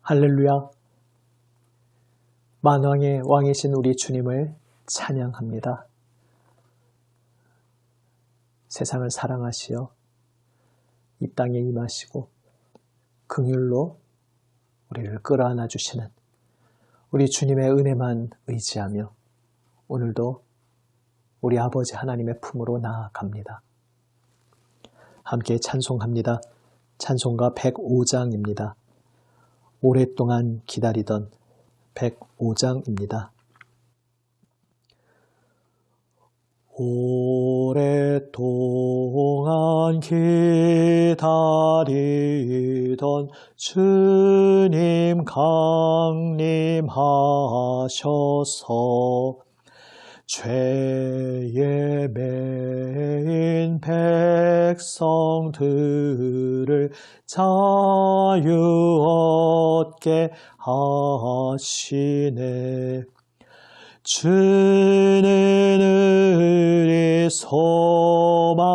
할렐루야! 만왕의 왕이신 우리 주님을 찬양합니다. 세상을 사랑하시어 이 땅에 임하시고 긍휼로 우리를 끌어안아 주시는 우리 주님의 은혜만 의지하며 오늘도 우리 아버지 하나님의 품으로 나아갑니다. 함께 찬송합니다. 찬송가 105장입니다. 오랫동안 기다리던 105장입니다. 오랫동안 기다리던 주님 강림하셔서 죄에 매인 백성들을 자유 얻게 하시네. 주는 우리 소망이요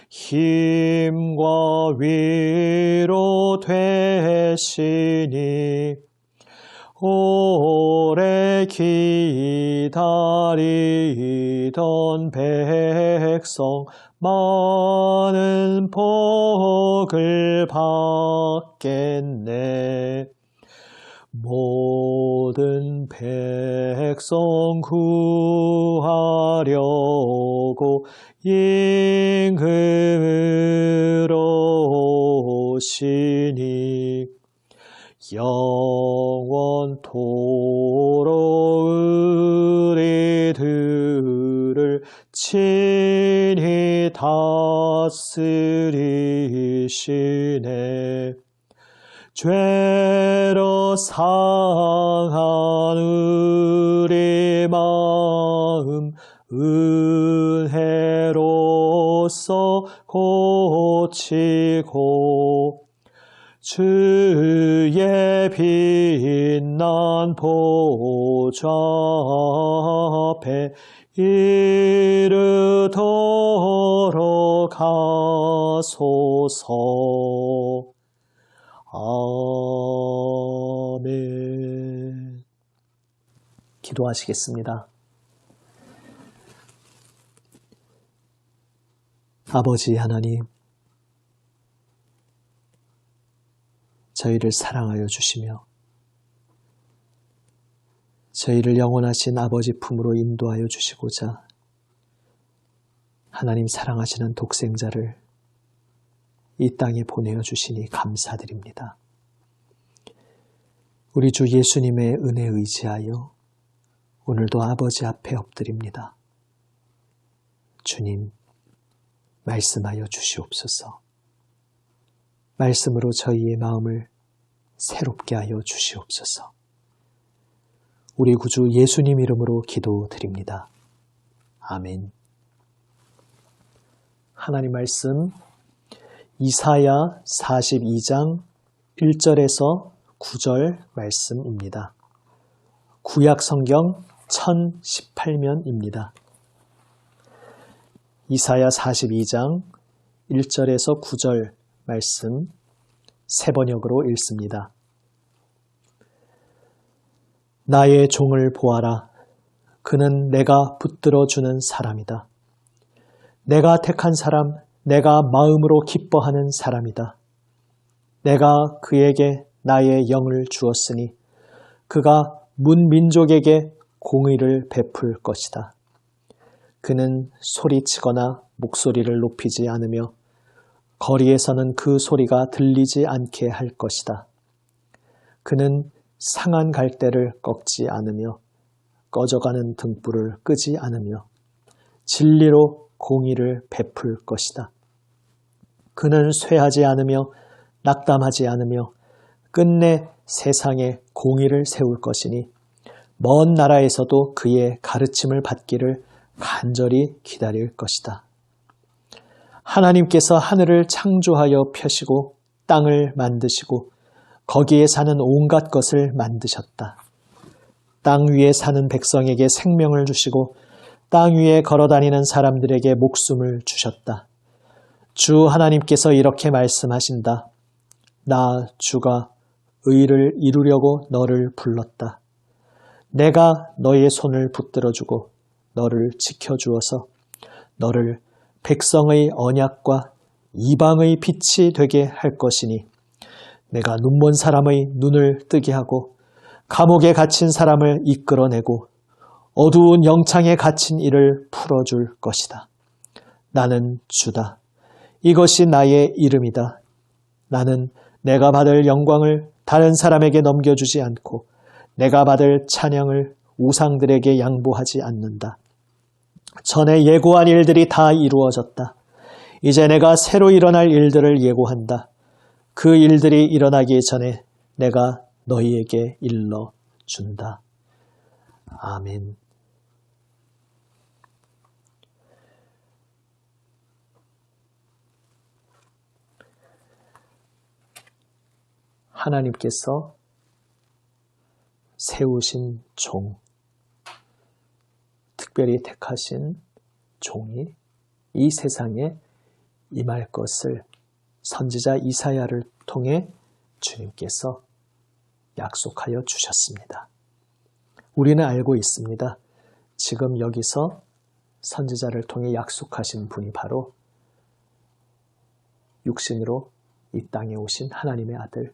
힘과 위로 되시니 오래 기다리던 백성 많은 복을 받겠네. 모든 백성 구하려고 임금으로 오시니 영원토록 우리들을 친히 다스리시네. 죄로 상한 우리 마음 은혜로써 고치고 주의 빛난 보좌 앞에 이르도록 하소서. 아멘. 기도하시겠습니다. 아버지 하나님, 저희를 사랑하여 주시며 저희를 영원하신 아버지 품으로 인도하여 주시고자 하나님 사랑하시는 독생자를 이 땅에 보내어 주시니 감사드립니다. 우리 주 예수님의 은혜에 의지하여 오늘도 아버지 앞에 엎드립니다. 주님, 말씀하여 주시옵소서. 말씀으로 저희의 마음을 새롭게 하여 주시옵소서. 우리 구주 예수님 이름으로 기도드립니다. 아멘. 하나님 말씀 이사야 42장 1절에서 9절 말씀입니다. 구약 성경 1018면입니다. 이사야 42장 1절에서 9절 말씀 세 번역으로 읽습니다. 나의 종을 보아라. 그는 내가 붙들어주는 사람이다. 내가 택한 사람, 내가 마음으로 기뻐하는 사람이다. 내가 그에게 나의 영을 주었으니 그가 문민족에게 공의를 베풀 것이다. 그는 소리치거나 목소리를 높이지 않으며 거리에서는 그 소리가 들리지 않게 할 것이다. 그는 상한 갈대를 꺾지 않으며 꺼져가는 등불을 끄지 않으며 진리로 공의를 베풀 것이다. 그는 쇠하지 않으며 낙담하지 않으며 끝내 세상에 공의를 세울 것이니 먼 나라에서도 그의 가르침을 받기를 간절히 기다릴 것이다. 하나님께서 하늘을 창조하여 펴시고 땅을 만드시고 거기에 사는 온갖 것을 만드셨다. 땅 위에 사는 백성에게 생명을 주시고 땅 위에 걸어다니는 사람들에게 목숨을 주셨다. 주 하나님께서 이렇게 말씀하신다. 나 주가 의를 이루려고 너를 불렀다. 내가 너의 손을 붙들어주고 너를 지켜주어서 너를 백성의 언약과 이방의 빛이 되게 할 것이니 내가 눈먼 사람의 눈을 뜨게 하고 감옥에 갇힌 사람을 이끌어내고 어두운 영창에 갇힌 이를 풀어줄 것이다. 나는 주다. 이것이 나의 이름이다. 나는 내가 받을 영광을 다른 사람에게 넘겨주지 않고 내가 받을 찬양을 우상들에게 양보하지 않는다. 전에 예고한 일들이 다 이루어졌다. 이제 내가 새로 일어날 일들을 예고한다. 그 일들이 일어나기 전에 내가 너희에게 일러준다. 아멘. 하나님께서 세우신 종, 특별히 택하신 종이 이 세상에 임할 것을 선지자 이사야를 통해 주님께서 약속하여 주셨습니다. 우리는 알고 있습니다. 지금 여기서 선지자를 통해 약속하신 분이 바로 육신으로 이 땅에 오신 하나님의 아들,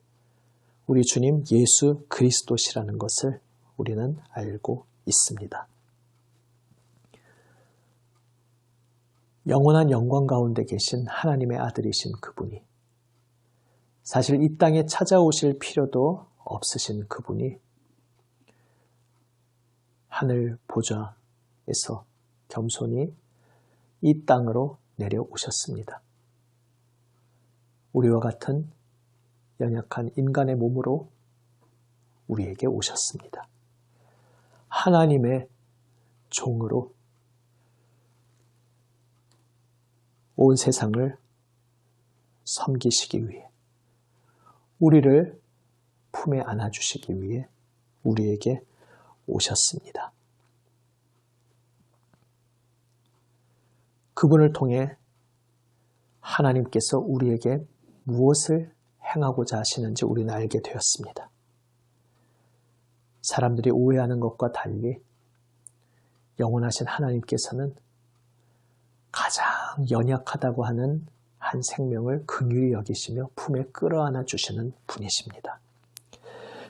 우리 주님 예수 그리스도시라는 것을 우리는 알고 있습니다. 영원한 영광 가운데 계신 하나님의 아들이신 그분이, 사실 이 땅에 찾아오실 필요도 없으신 그분이 하늘 보좌에서 겸손히 이 땅으로 내려오셨습니다. 우리와 같은 연약한 인간의 몸으로 우리에게 오셨습니다. 하나님의 종으로 온 세상을 섬기시기 위해, 우리를 품에 안아주시기 위해 우리에게 오셨습니다. 그분을 통해 하나님께서 우리에게 무엇을 행하고자 하시는지 우리는 알게 되었습니다. 사람들이 오해하는 것과 달리 영원하신 하나님께서는 가장 연약하다고 하는 한 생명을 긍휼히 여기시며 품에 끌어안아 주시는 분이십니다.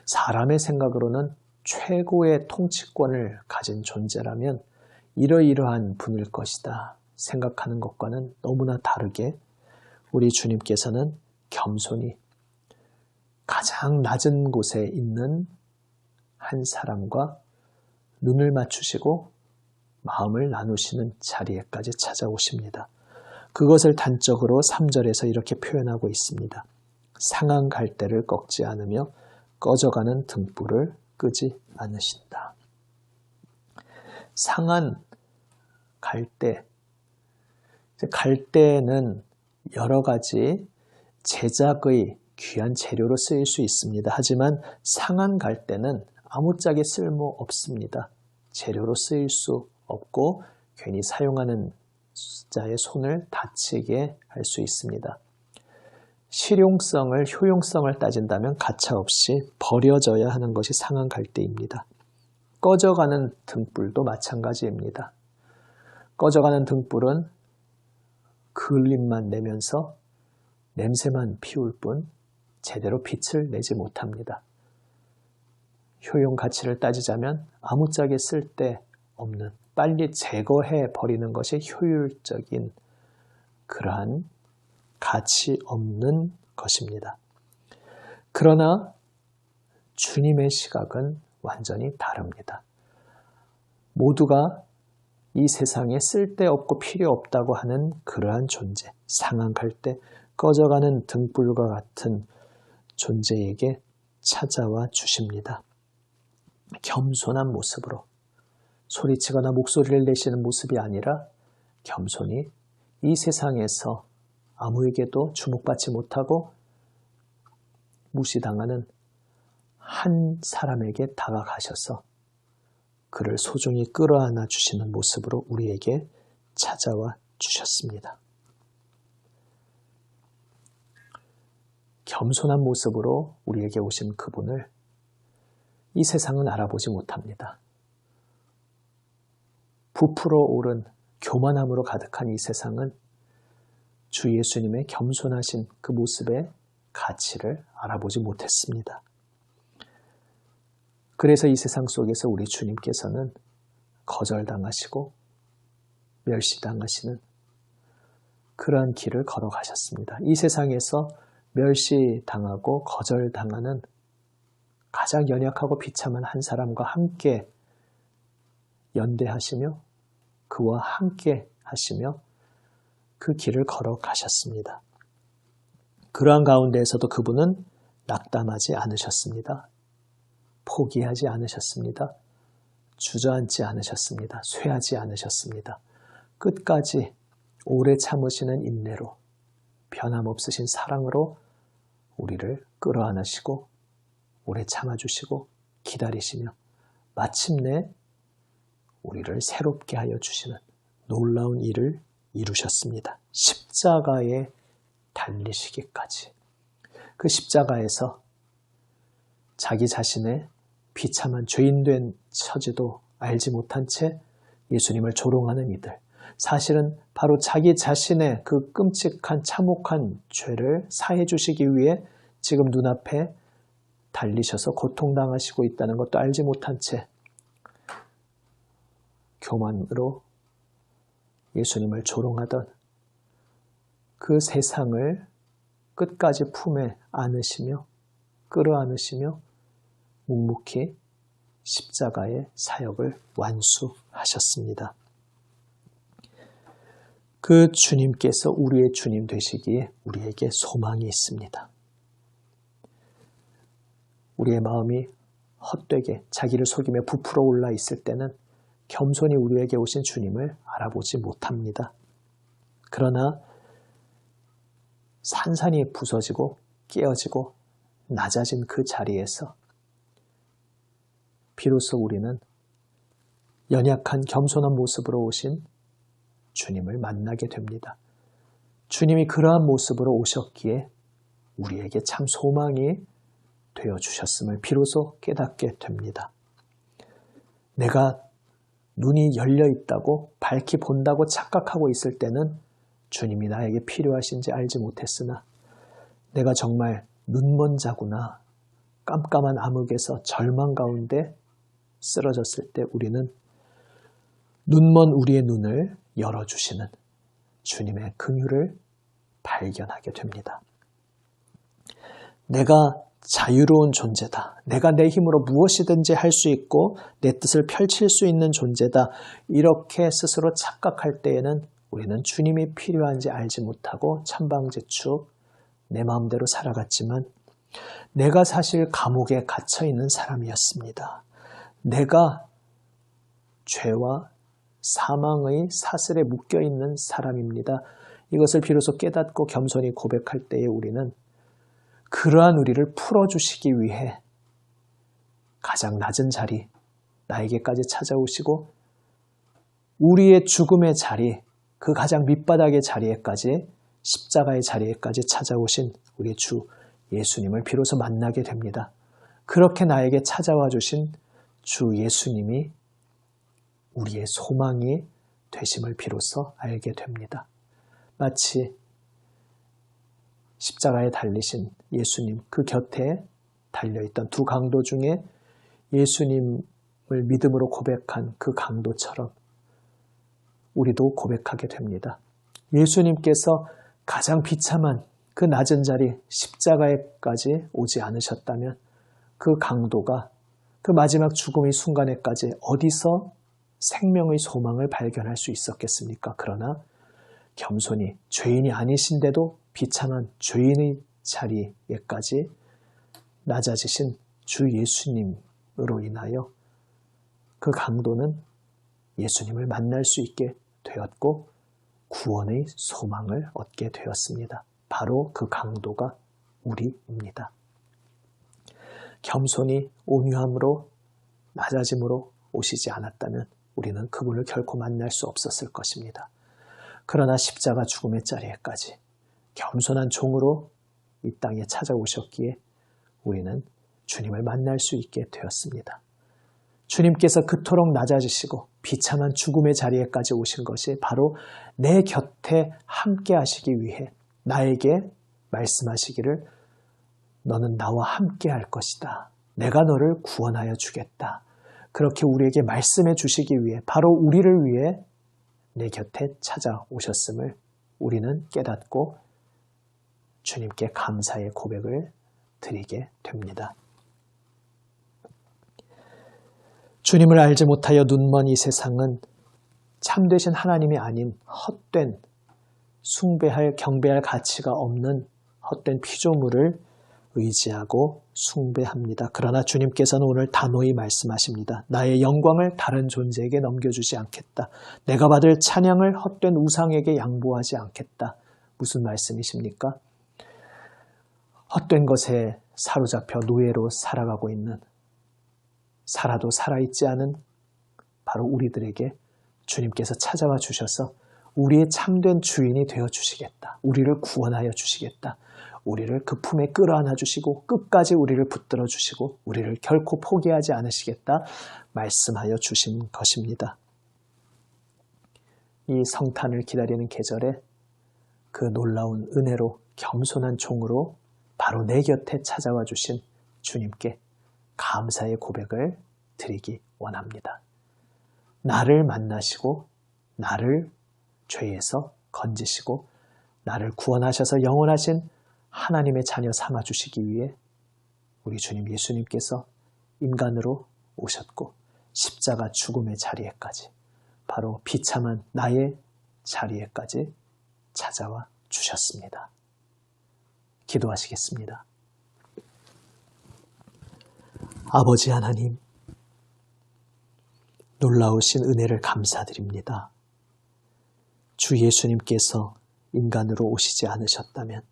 사람의 생각으로는 최고의 통치권을 가진 존재라면 이러이러한 분일 것이다 생각하는 것과는 너무나 다르게 우리 주님께서는 겸손히 가장 낮은 곳에 있는 한 사람과 눈을 맞추시고 마음을 나누시는 자리에까지 찾아오십니다. 그것을 단적으로 3절에서 이렇게 표현하고 있습니다. 상한 갈대를 꺾지 않으며 꺼져가는 등불을 끄지 않으신다. 상한 갈대, 갈대는 여러 가지 제작의 귀한 재료로 쓰일 수 있습니다. 하지만 상한 갈대는 아무짝에 쓸모 없습니다. 재료로 쓰일 수 없고 괜히 사용하는 자의 손을 다치게 할 수 있습니다. 실용성을, 효용성을 따진다면 가차없이 버려져야 하는 것이 상한 갈대입니다. 꺼져가는 등불도 마찬가지입니다. 꺼져가는 등불은 그을림만 내면서 냄새만 피울 뿐 제대로 빛을 내지 못합니다. 효용 가치를 따지자면 아무짝에 쓸데없는, 빨리 제거해 버리는 것이 효율적인 그러한 가치 없는 것입니다. 그러나 주님의 시각은 완전히 다릅니다. 모두가 이 세상에 쓸데없고 필요 없다고 하는 그러한 존재, 상한 갈대, 꺼져가는 등불과 같은 존재에게 찾아와 주십니다. 겸손한 모습으로, 소리치거나 목소리를 내시는 모습이 아니라 겸손히 이 세상에서 아무에게도 주목받지 못하고 무시당하는 한 사람에게 다가가셔서 그를 소중히 끌어안아 주시는 모습으로 우리에게 찾아와 주셨습니다. 겸손한 모습으로 우리에게 오신 그분을 이 세상은 알아보지 못합니다. 부풀어 오른 교만함으로 가득한 이 세상은 주 예수님의 겸손하신 그 모습의 가치를 알아보지 못했습니다. 그래서 이 세상 속에서 우리 주님께서는 거절당하시고 멸시당하시는 그러한 길을 걸어가셨습니다. 이 세상에서 멸시당하고 거절당하는 가장 연약하고 비참한 한 사람과 함께 연대하시며 그와 함께 하시며 그 길을 걸어가셨습니다. 그러한 가운데에서도 그분은 낙담하지 않으셨습니다. 포기하지 않으셨습니다. 주저앉지 않으셨습니다. 쇠하지 않으셨습니다. 끝까지 오래 참으시는 인내로 변함없으신 사랑으로 우리를 끌어안으시고 오래 참아주시고 기다리시며 마침내 우리를 새롭게 하여 주시는 놀라운 일을 이루셨습니다. 십자가에 달리시기까지. 그 십자가에서 자기 자신의 비참한 죄인된 처지도 알지 못한 채 예수님을 조롱하는 이들. 사실은 바로 자기 자신의 그 끔찍한 참혹한 죄를 사해 주시기 위해 지금 눈앞에 달리셔서 고통당하시고 있다는 것도 알지 못한 채 교만으로 예수님을 조롱하던 그 세상을 끝까지 품에 안으시며 끌어안으시며 묵묵히 십자가의 사역을 완수하셨습니다. 그 주님께서 우리의 주님 되시기에 우리에게 소망이 있습니다. 우리의 마음이 헛되게 자기를 속이며 부풀어 올라 있을 때는 겸손히 우리에게 오신 주님을 알아보지 못합니다. 그러나 산산이 부서지고 깨어지고 낮아진 그 자리에서 비로소 우리는 연약한 겸손한 모습으로 오신 주님을 만나게 됩니다. 주님이 그러한 모습으로 오셨기에 우리에게 참 소망이 되어주셨음을 비로소 깨닫게 됩니다. 내가 눈이 열려 있다고 밝히 본다고 착각하고 있을 때는 주님이 나에게 필요하신지 알지 못했으나 내가 정말 눈먼 자구나 깜깜한 암흑에서 절망 가운데 쓰러졌을 때 우리는 눈먼 우리의 눈을 열어주시는 주님의 긍휼을 발견하게 됩니다. 내가 자유로운 존재다. 내가 내 힘으로 무엇이든지 할 수 있고 내 뜻을 펼칠 수 있는 존재다. 이렇게 스스로 착각할 때에는 우리는 주님이 필요한지 알지 못하고 천방지축 내 마음대로 살아갔지만 내가 사실 감옥에 갇혀 있는 사람이었습니다. 내가 죄와 사망의 사슬에 묶여 있는 사람입니다. 이것을 비로소 깨닫고 겸손히 고백할 때에 우리는 그러한 우리를 풀어주시기 위해 가장 낮은 자리, 나에게까지 찾아오시고 우리의 죽음의 자리, 그 가장 밑바닥의 자리에까지 십자가의 자리에까지 찾아오신 우리 주 예수님을 비로소 만나게 됩니다. 그렇게 나에게 찾아와 주신 주 예수님이 우리의 소망이 되심을 비로소 알게 됩니다. 마치 십자가에 달리신 예수님, 그 곁에 달려있던 두 강도 중에 예수님을 믿음으로 고백한 그 강도처럼 우리도 고백하게 됩니다. 예수님께서 가장 비참한 그 낮은 자리 십자가에까지 오지 않으셨다면 그 강도가 그 마지막 죽음의 순간에까지 어디서 생명의 소망을 발견할 수 있었겠습니까? 그러나 겸손히 죄인이 아니신데도 비참한 죄인의 자리에까지 낮아지신 주 예수님으로 인하여 그 강도는 예수님을 만날 수 있게 되었고 구원의 소망을 얻게 되었습니다. 바로 그 강도가 우리입니다. 겸손히 온유함으로 낮아짐으로 오시지 않았다면 우리는 그분을 결코 만날 수 없었을 것입니다. 그러나 십자가 죽음의 자리에까지 겸손한 종으로 이 땅에 찾아오셨기에 우리는 주님을 만날 수 있게 되었습니다. 주님께서 그토록 낮아지시고 비참한 죽음의 자리에까지 오신 것이 바로 내 곁에 함께 하시기 위해 나에게 말씀하시기를 너는 나와 함께 할 것이다. 내가 너를 구원하여 주겠다. 그렇게 우리에게 말씀해 주시기 위해 바로 우리를 위해 내 곁에 찾아오셨음을 우리는 깨닫고 주님께 감사의 고백을 드리게 됩니다. 주님을 알지 못하여 눈먼 이 세상은 참되신 하나님이 아닌 헛된 숭배할 경배할 가치가 없는 헛된 피조물을 의지하고 숭배합니다. 그러나 주님께서는 오늘 단호히 말씀하십니다. 나의 영광을 다른 존재에게 넘겨주지 않겠다. 내가 받을 찬양을 헛된 우상에게 양보하지 않겠다. 무슨 말씀이십니까? 헛된 것에 사로잡혀 노예로 살아가고 있는 살아도 살아있지 않은 바로 우리들에게 주님께서 찾아와 주셔서 우리의 참된 주인이 되어 주시겠다. 우리를 구원하여 주시겠다. 우리를 그 품에 끌어안아 주시고 끝까지 우리를 붙들어 주시고 우리를 결코 포기하지 않으시겠다 말씀하여 주신 것입니다. 이 성탄을 기다리는 계절에 그 놀라운 은혜로 겸손한 종으로 바로 내 곁에 찾아와 주신 주님께 감사의 고백을 드리기 원합니다. 나를 만나시고 나를 죄에서 건지시고 나를 구원하셔서 영원하신 하나님의 자녀 삼아주시기 위해 우리 주님 예수님께서 인간으로 오셨고 십자가 죽음의 자리에까지 바로 비참한 나의 자리에까지 찾아와 주셨습니다. 기도하시겠습니다. 아버지 하나님, 놀라우신 은혜를 감사드립니다. 주 예수님께서 인간으로 오시지 않으셨다면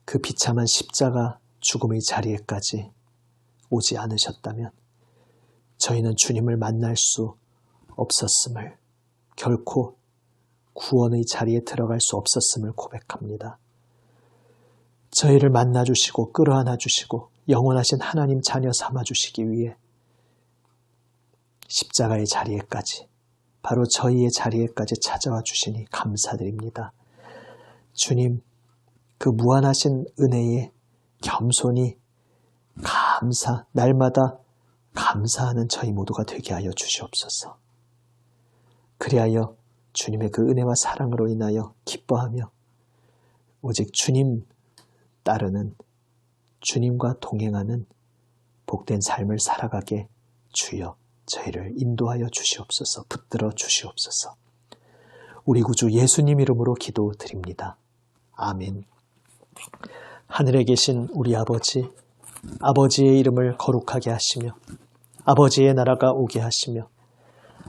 그 비참한 십자가 죽음의 자리에까지 오지 않으셨다면 저희는 주님을 만날 수 없었음을, 결코 구원의 자리에 들어갈 수 없었음을 고백합니다. 저희를 만나주시고 끌어안아주시고 영원하신 하나님 자녀 삼아주시기 위해 십자가의 자리에까지, 바로 저희의 자리에까지 찾아와 주시니 감사드립니다. 주님, 그 무한하신 은혜에 겸손히 날마다 감사하는 저희 모두가 되게 하여 주시옵소서. 그리하여 주님의 그 은혜와 사랑으로 인하여 기뻐하며 오직 주님 따르는, 주님과 동행하는 복된 삶을 살아가게 주여 저희를 인도하여 주시옵소서. 붙들어 주시옵소서. 우리 구주 예수님 이름으로 기도드립니다. 아멘. 하늘에 계신 우리 아버지, 아버지의 이름을 거룩하게 하시며 아버지의 나라가 오게 하시며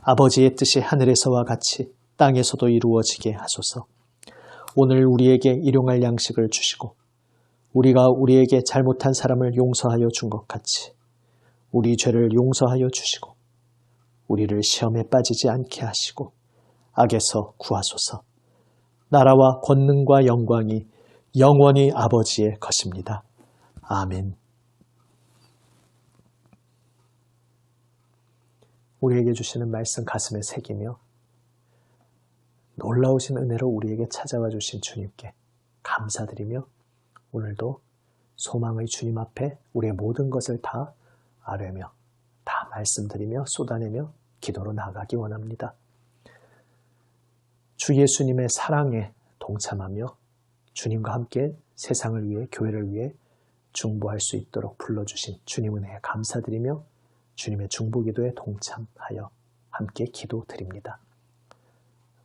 아버지의 뜻이 하늘에서와 같이 땅에서도 이루어지게 하소서. 오늘 우리에게 일용할 양식을 주시고 우리가 우리에게 잘못한 사람을 용서하여 준 것 같이 우리 죄를 용서하여 주시고 우리를 시험에 빠지지 않게 하시고 악에서 구하소서. 나라와 권능과 영광이 영원히 아버지의 것입니다. 아멘. 우리에게 주시는 말씀 가슴에 새기며 놀라우신 은혜로 우리에게 찾아와 주신 주님께 감사드리며 오늘도 소망의 주님 앞에 우리의 모든 것을 다 아뢰며 다 말씀드리며 쏟아내며 기도로 나아가기 원합니다. 주 예수님의 사랑에 동참하며 주님과 함께 세상을 위해, 교회를 위해 중보할 수 있도록 불러주신 주님 은혜에 감사드리며 주님의 중보기도에 동참하여 함께 기도드립니다.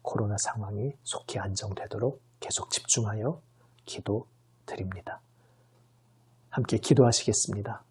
코로나 상황이 속히 안정되도록 계속 집중하여 기도드립니다. 함께 기도하시겠습니다.